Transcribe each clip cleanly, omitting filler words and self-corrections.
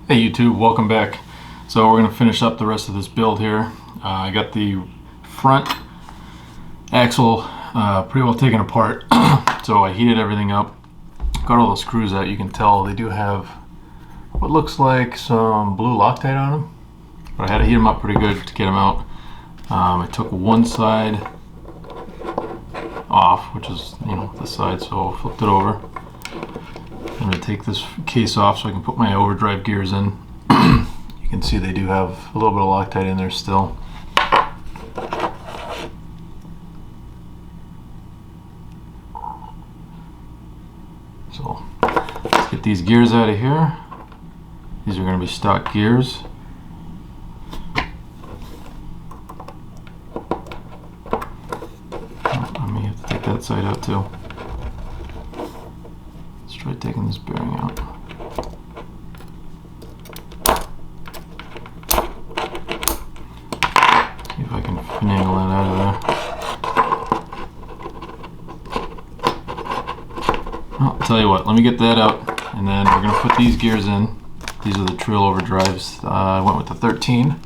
Hey YouTube, welcome back. So we're going to finish up the rest of this build here. I got the front axle pretty well taken apart. So I heated everything up, got all the screws out. You can tell they do have what looks like some blue Loctite on them, but I had to heat them up pretty good to get them out. I took one side off, which is this side, so I flipped it over. I'm going to take this case off so I can put my overdrive gears in. You can see they do have a little bit of Loctite in there still. So let's get these gears out of here. These are going to be stock gears. I may have to take that side out too. Try taking this bearing out. See if I can finagle that out of there. Well, I'll tell you what, let me get that out and then we're going to put these gears in. These are the Treal overdrives. I went with the 13.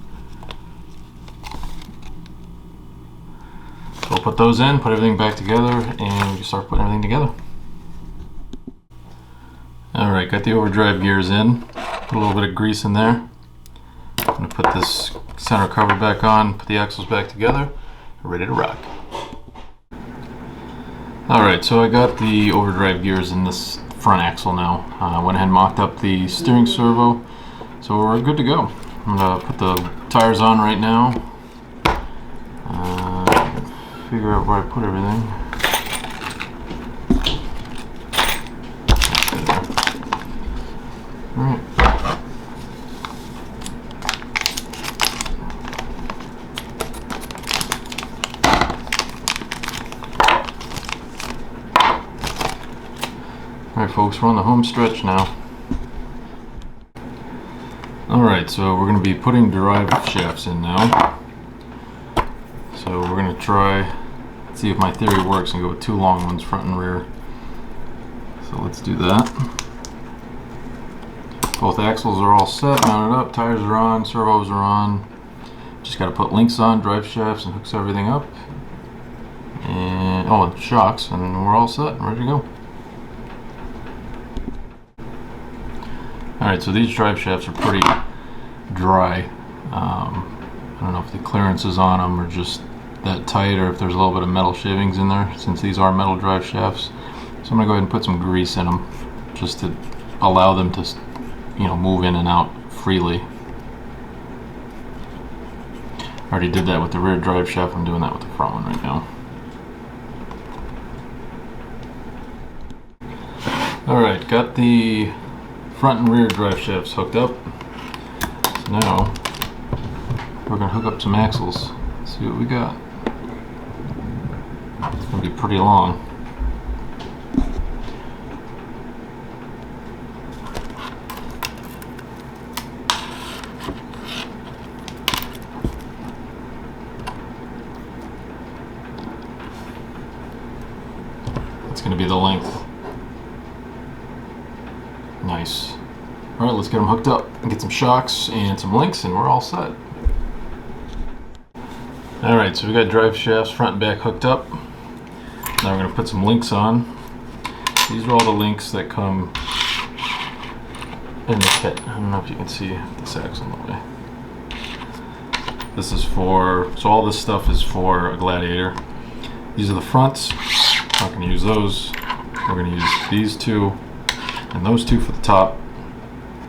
So we'll put those in, put everything back together, and we can start putting everything together. Alright, got the overdrive gears in, put a little bit of grease in there. I'm going to put this center cover back on, put the axles back together, ready to rock. Alright, so I got the overdrive gears in this front axle now. I went ahead and mocked up the steering servo, so we're good to go. I'm going to put the tires on right now. Figure out where I put everything. Alright. Alright folks, we're on the home stretch now. Alright, so we're going to be putting drive shafts in now. So we're going to try, see if my theory works and go with two long ones, front and rear. So let's do that. Both axles are all set, mounted up, tires are on, servos are on. Just got to put links on, drive shafts, and hooks everything up. And and shocks, and we're all set and ready to go. Alright, so these drive shafts are pretty dry. I don't know if the clearance is on them or just that tight, or if there's a little bit of metal shavings in there, since these are metal drive shafts. So I'm going to go ahead and put some grease in them just to allow them to move in and out freely. I already did that with the rear drive shaft. I'm doing that with the front one right now. Alright, got the front and rear drive shafts hooked up. So now we're going to hook up some axles. Let's see what we got. It's going to be pretty long. It's going to be the length. Nice. Alright, let's get them hooked up and get some shocks and some links, and we're all set. Alright, so we got drive shafts front and back hooked up. Now we're going to put some links on. These are all the links that come in the kit. I don't know if you can see this axle in the way. This is for, so all this stuff is for a Gladiator. These are the fronts. Not going to use those. We're going to use these two and those two for the top.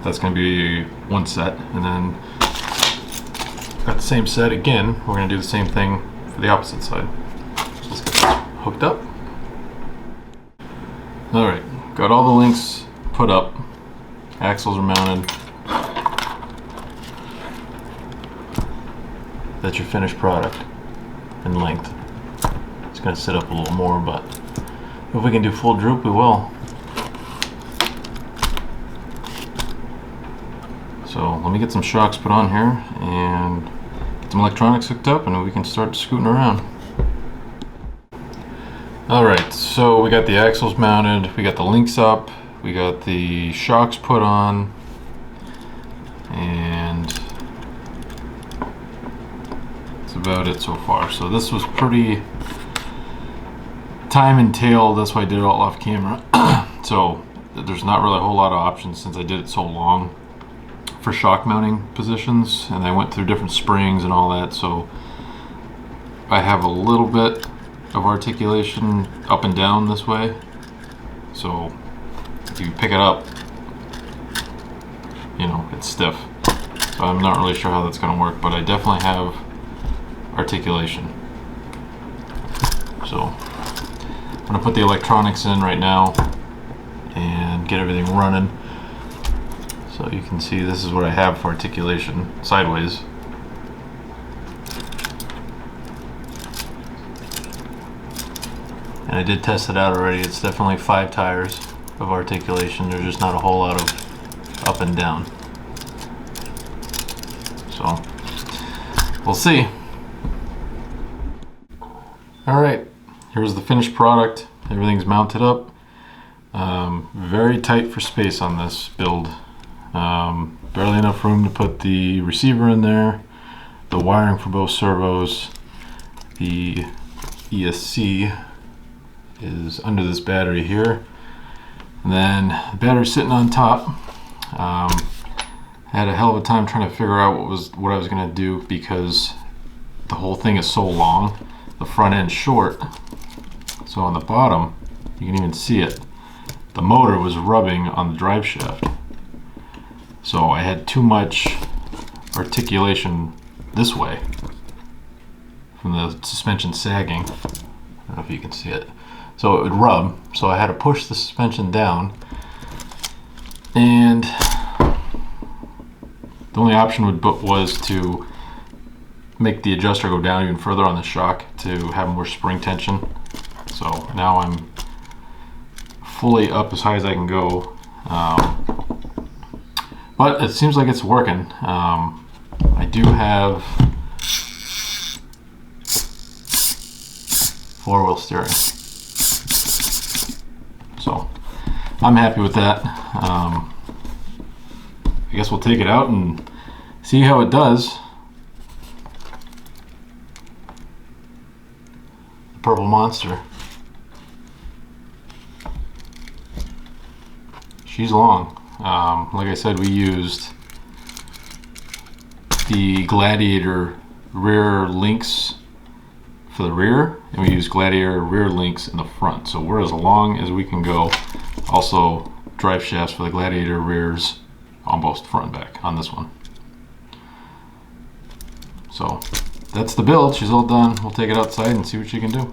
That's going to be one set, and then got the same set again. We're going to do the same thing for the opposite side. So let's get this hooked up. Alright, got all the links put up. Axles are mounted. That's your finished product in length. It's going to sit up a little more, but if we can do full droop, we will. So let me get some shocks put on here and get some electronics hooked up, and we can start scooting around. Alright, so we got the axles mounted, we got the links up, we got the shocks put on. and that's about it so far. So this was pretty time entailed, that's why I did it all off camera. So there's not really a whole lot of options since I did it so long for shock mounting positions, and I went through different springs and all that, so I have a little bit of articulation up and down this way. So if you pick it up, you know, it's stiff. So I'm not really sure how that's going to work, but I definitely have articulation. So I'm going to put the electronics in right now and get everything running. So you can see this is what I have for articulation sideways. And I did test it out already. It's definitely 5 tires of articulation. There's just not a whole lot of up and down. So we'll see. Alright, here's the finished product. Everything's mounted up. Very tight for space on this build. Barely enough room to put the receiver in there, the wiring for both servos. The ESC is under this battery here, and then the battery's sitting on top. I had a hell of a time trying to figure out what I was going to do, because the whole thing is so long, the front end short, so on the bottom you can even see it, the motor was rubbing on the drive shaft. So I had too much articulation this way from the suspension sagging. I don't know if you can see it. So it would rub, so I had to push the suspension down, and the only option was to make the adjuster go down even further on the shock to have more spring tension. So now I'm fully up as high as I can go. But it seems like it's working. I do have 4-wheel steering, so I'm happy with that. I guess we'll take it out and see how it does. The Purple Monster. She's long. Like I said, we used the Gladiator rear links for the rear, and we used Gladiator rear links in the front. So we're as long as we can go. Also, drive shafts for the Gladiator rears on both front and back on this one. So that's the build. She's all done. We'll take it outside and see what she can do.